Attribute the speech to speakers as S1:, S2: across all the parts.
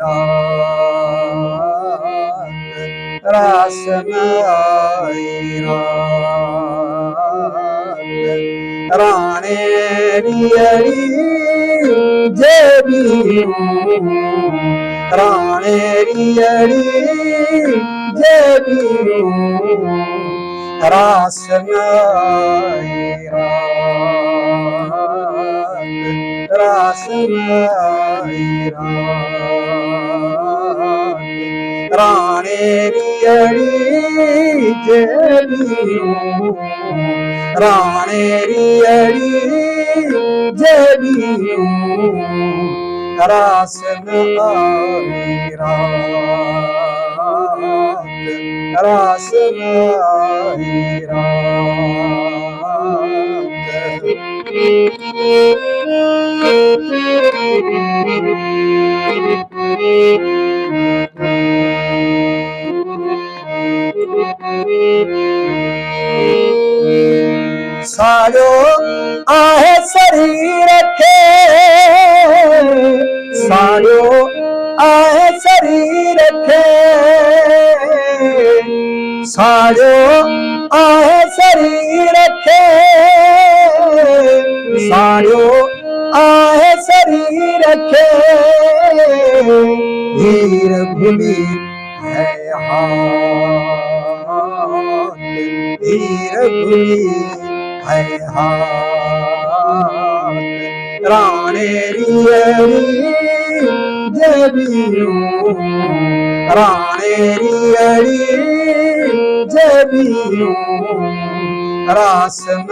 S1: रात रासनाई रात राणे रियड़ी जेबी राणे रियड़ी जेबी रासनाई रात रासनाई रात राणे रियड़ी जेबी राणे रियड़ी जेबी रासनाई रात रासनाई साड़ो आहे शरीर के साड़ो आहे शरीर के साड़ो आहे शरीर के साड़ो आहे शरीर के हीर भूली है हाथ हीर भूली है हाथ राणे रियड़ी जेबी राणे रियड़ी जेबी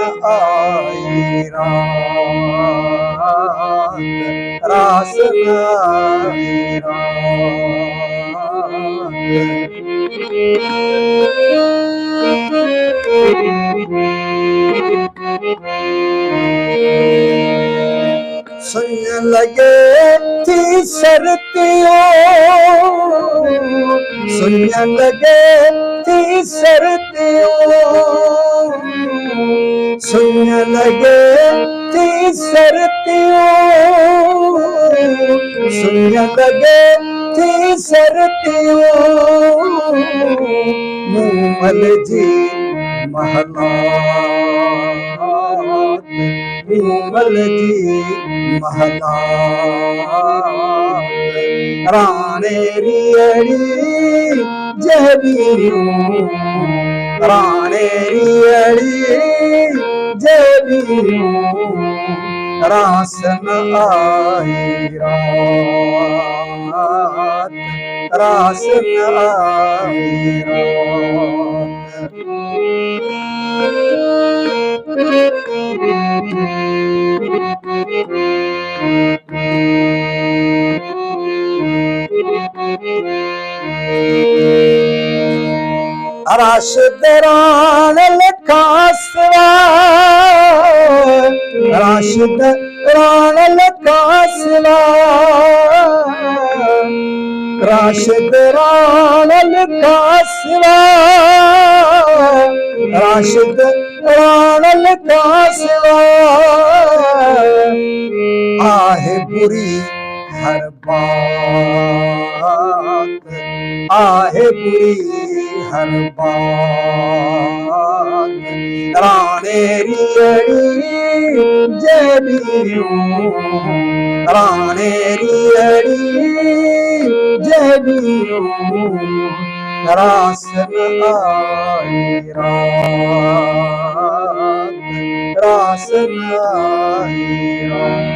S1: रासनाई रात रासनाई सुन लगे थी शर्तियों सुन लगे थी शर्तियों सुन लगे थी शर्तियों सुन लगे थी शर्तियों मूमल जी महलात मूमल जी महलात राणे रियड़ी जेबी राणे रियड़ी जेबी रासनाई रात रासनाई राशिद राणल कासवा राशिद राणल कासवा राशिद राणल कासवा राशिद राणल कासवा आहे बुरी हर बात आहे बुरी हर बात राणे रियड़ी जेबी राणे रियड़ी जेबी रासनाई रात रासनाई रात